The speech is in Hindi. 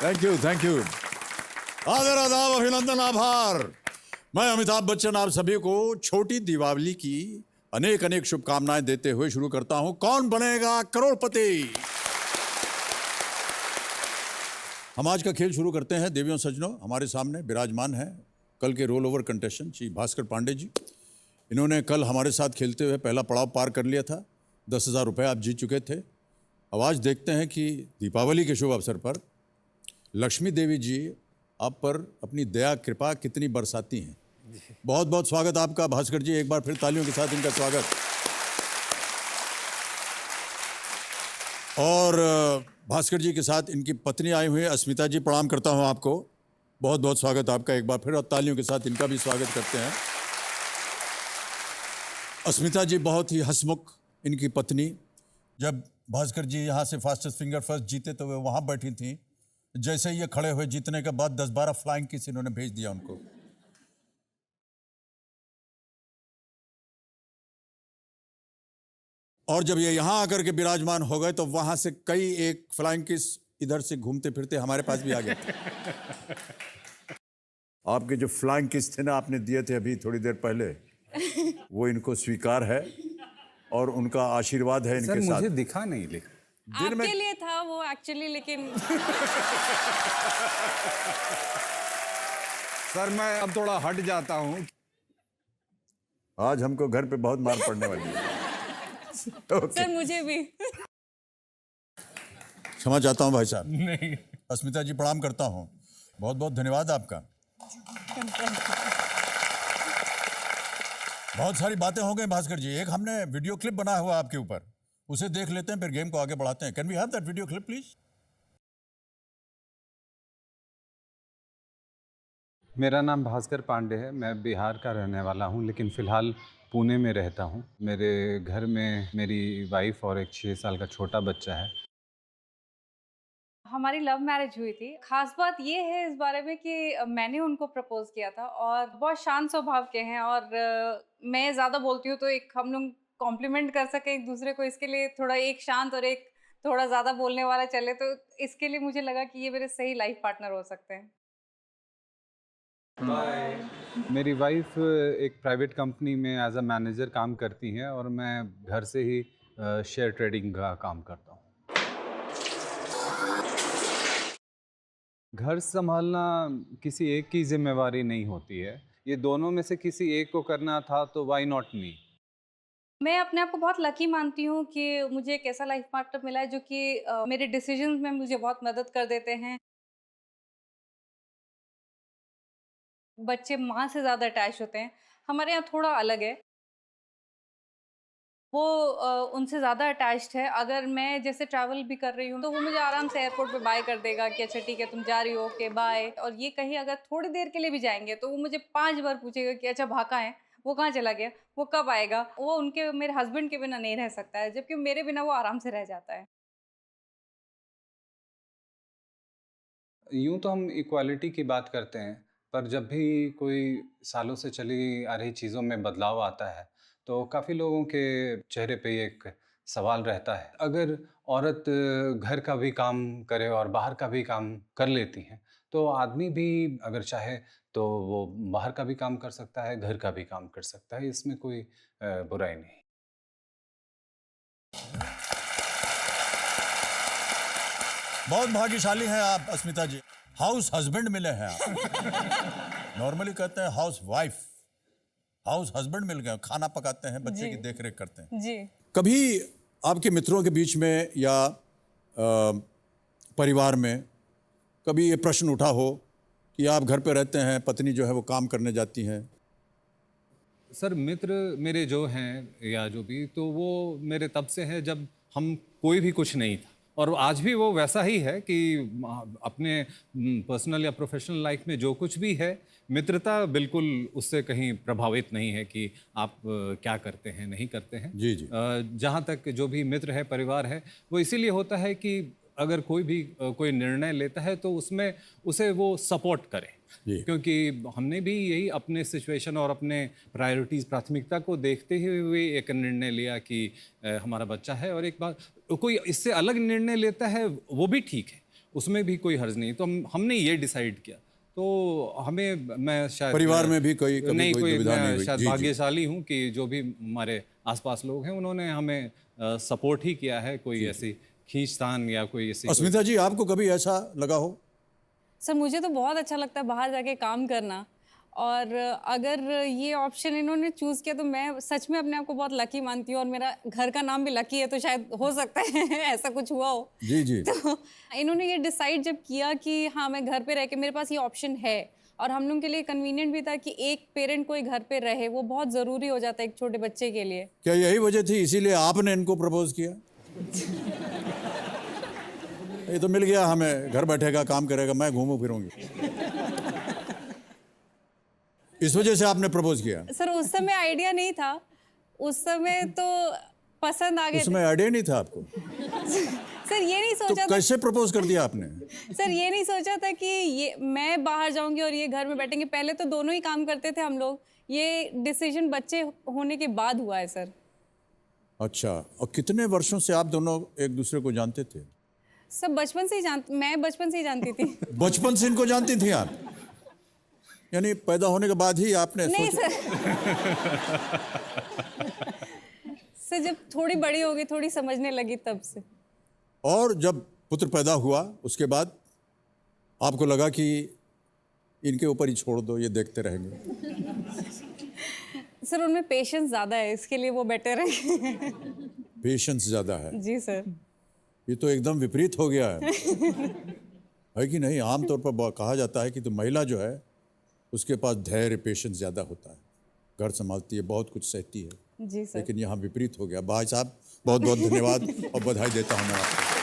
Thank you, thank you. आदर, आदाब, अभिनंदन, आभार। मैं अमिताभ बच्चन आप सभी को छोटी दीपावली की अनेक अनेक शुभकामनाएं देते हुए शुरू करता हूं कौन बनेगा करोड़पति। हम आज का खेल शुरू करते हैं। देवियों सज्जनों, हमारे सामने विराजमान है कल के roll over contestant Shri Bhaskar Pandey ji. इन्होंने कल हमारे साथ खेलते हुए पहला पड़ाव पार कर लिया था। 10,000 रुपये आप जीत चुके थे। अब आज देखते हैं कि दीपावली के शुभ अवसर पर लक्ष्मी देवी जी आप पर अपनी दया कृपा कितनी बरसाती हैं। बहुत बहुत स्वागत आपका भास्कर जी, एक बार फिर तालियों के साथ इनका स्वागत। और भास्कर जी के साथ इनकी पत्नी आई हुई है अस्मिता जी, प्रणाम करता हूं आपको। बहुत बहुत स्वागत आपका एक बार फिर, और तालियों के साथ इनका भी स्वागत करते हैं। अस्मिता जी बहुत ही हंसमुख, इनकी पत्नी। जब भास्कर जी यहाँ से फास्टेस्ट फिंगर फर्स्ट जीते तो वे वहाँ बैठी थी। जैसे ये खड़े हुए जीतने के बाद 10-12 फ्लाइंग किस इन्होंने भेज दिया उनको। और जब ये यहाँ आकर के विराजमान हो गए तो वहाँ से कई एक फ्लाइंग किस इधर से घूमते फिरते हमारे पास भी आ गए थे। आपके जो फ्लाइंग किस थे ना, आपने दिए थे अभी थोड़ी देर पहले, वो इनको स्वीकार है और उनका आशीर्वाद है इनके साथ। मुझे दिखा नहीं, लेकिन आपके लिए था वो एक्चुअली, लेकिन सर मैं अब थोड़ा हट जाता हूँ। आज हमको घर पे बहुत मार पड़ने वाली है। सर मुझे भी क्षमा चाहता हूँ भाई साहब। नहीं, अस्मिता जी प्रणाम करता हूँ, बहुत बहुत धन्यवाद आपका। बहुत सारी बातें हो गई भास्कर जी। एक हमने वीडियो क्लिप बनाया हुआ आपके ऊपर, उसे देख लेते हैं, फिर गेम को आगे बढ़ाते हैं। Can we have that video clip please? मेरा नाम भास्कर पांडे है, मैं बिहार का रहने वाला हूँ, लेकिन फ़िलहाल पुणे में रहता हूँ। मेरे घर में मेरी वाइफ और एक 6 साल का छोटा बच्चा है। हमारी लव मैरिज हुई थी। खास बात ये है इस बारे में कि मैंने उनको प्रपोज किया था और बहुत शांत स्वभाव के हैं, और मैं ज़्यादा बोलती हूँ तो एक हम लोग कॉम्प्लीमेंट कर सके एक दूसरे को, इसके लिए थोड़ा एक शांत और एक थोड़ा ज़्यादा बोलने वाला चले, तो इसके लिए मुझे लगा कि ये मेरे सही लाइफ पार्टनर हो सकते हैं। मेरी वाइफ एक प्राइवेट कंपनी में एज अ मैनेजर काम करती हैं और मैं घर से ही शेयर ट्रेडिंग का काम करता हूँ। घर संभालना किसी एक की जिम्मेवारी नहीं होती है, ये दोनों में से किसी एक को करना था तो व्हाई नॉट मी। मैं अपने आप को बहुत लकी मानती हूँ कि मुझे एक ऐसा लाइफ पार्टनर मिला है जो कि मेरे डिसीजंस में मुझे बहुत मदद कर देते हैं। बच्चे माँ से ज़्यादा अटैच होते हैं, हमारे यहाँ थोड़ा अलग है। वो उनसे ज़्यादा अटैच्ड है। अगर मैं जैसे ट्रैवल भी कर रही हूँ तो वो मुझे आराम से एयरपोर्ट पे बाय कर देगा कि अच्छा ठीक है तुम जा रही हो, ओके बाय। और ये कहीं अगर थोड़ी देर के लिए भी जाएंगे तो वो मुझे 5 बार पूछेगा कि अच्छा भाका है, वो कहाँ चला गया, वो कब आएगा। वो उनके मेरे हस्बैंड के बिना नहीं रह सकता है, जबकि मेरे बिना वो आराम से रह जाता है। यूँ तो हम इक्वालिटी की बात करते हैं, पर जब भी कोई सालों से चली आ रही चीज़ों में बदलाव आता है, तो काफ़ी लोगों के चेहरे पे एक सवाल रहता है। अगर औरत घर का भी काम करे और बाहर का भी काम कर लेती हैं, तो आदमी भी अगर चाहे तो वो बाहर का भी काम कर सकता है, घर का भी काम कर सकता है। इसमें कोई बुराई नहीं। बहुत भाग्यशाली हैं आप अस्मिता जी, हाउस हस्बैंड मिले हैं आप। नॉर्मली कहते हैं हाउस वाइफ, हाउस हस्बैंड मिल गए, खाना पकाते हैं, बच्चे जी। की देखरेख करते हैं। जी। कभी आपके मित्रों के बीच में या परिवार में कभी ये प्रश्न उठा हो कि आप घर पे रहते हैं, पत्नी जो है वो काम करने जाती हैं? सर मित्र मेरे जो हैं या जो भी, तो वो मेरे तब से है जब हम कोई भी कुछ नहीं था, और आज भी वो वैसा ही है कि अपने पर्सनल या प्रोफेशनल लाइफ में जो कुछ भी है, मित्रता बिल्कुल उससे कहीं प्रभावित नहीं है कि आप क्या करते हैं नहीं करते हैं। जी जी। जहाँ तक जो भी मित्र है, परिवार है, वो इसीलिए होता है कि अगर कोई भी कोई निर्णय लेता है तो उसमें उसे वो सपोर्ट करे, जी। क्योंकि हमने भी यही अपने सिचुएशन और अपने प्रायोरिटीज़, प्राथमिकता को देखते हुए एक निर्णय लिया कि हमारा बच्चा है, और एक बार कोई इससे अलग निर्णय लेता है वो भी ठीक है, उसमें भी कोई हर्ज नहीं। तो हमने ये डिसाइड किया। तो हमें, मैं शायद परिवार में भी कभी नहीं, कोई कोई दुविधा नहीं मैं हुई? शायद जी, जी। भाग्यशाली हूँ कि जो भी हमारे आसपास लोग हैं उन्होंने हमें सपोर्ट ही किया है। कोई ऐसी खींचतान या कोई ऐसी अस्मिता जी, आपको कभी ऐसा लगा हो? सर मुझे तो बहुत अच्छा लगता है बाहर जाके काम करना, और अगर ये ऑप्शन इन्होंने चूज़ किया तो मैं सच में अपने आप को बहुत लकी मानती हूँ, और मेरा घर का नाम भी लकी है, तो शायद हो सकता है ऐसा कुछ हुआ हो। जी, जी। तो इन्होंने ये डिसाइड जब किया कि हाँ मैं घर पे रह के, मेरे पास ये ऑप्शन है, और हम लोग के लिए कन्वीनियंट भी था कि एक पेरेंट कोई घर पे रहे, वो बहुत ज़रूरी हो जाता है एक छोटे बच्चे के लिए। क्या यही वजह थी, इसीलिए आपने इनको प्रपोज किया? ये तो मिल गया हमें, घर बैठेगा, काम करेगा, मैं घूमू फिरूंगी, इस वजह से आपने प्रपोज किया? सर उस समय आइडिया नहीं था, उस समय तो पसंद आ गए थे। उसमें आइडिया नहीं था आपको? सर ये नहीं तो सोचा था, कैसे प्रपोज कर दिया आपने? सर ये नहीं सोचा था कि ये मैं बाहर जाऊंगी और ये घर में बैठेंगे। पहले तो दोनों ही काम करते थे हम लोग। ये डिसीजन बच्चे होने के बाद हुआ है सर। अच्छा, और कितने वर्षों से आप दोनों एक दूसरे को जानते थे? सब बचपन से ही मैं बचपन से ही जानती थी। बचपन से इनको जानती थी आप? यानी पैदा होने के बाद ही आपने नहीं सोचा? सर। सर जब थोड़ी बड़ी हो गई, थोड़ी समझने लगी तब से। और जब पुत्र पैदा हुआ उसके बाद आपको लगा कि इनके ऊपर ही छोड़ दो, ये देखते रहेंगे? सर उनमें पेशेंस ज़्यादा है, इसके लिए वो बेटर है। पेशेंस ज़्यादा है? जी सर। ये तो एकदम विपरीत हो गया है कि नहीं? आमतौर पर कहा जाता है कि तो महिला जो है उसके पास धैर्य, पेशेंस ज़्यादा होता है, घर संभालती है, बहुत कुछ सहती है। जी सर। लेकिन यहाँ विपरीत हो गया। भाई साहब बहुत बहुत धन्यवाद और बधाई देता हूँ मैं आपको।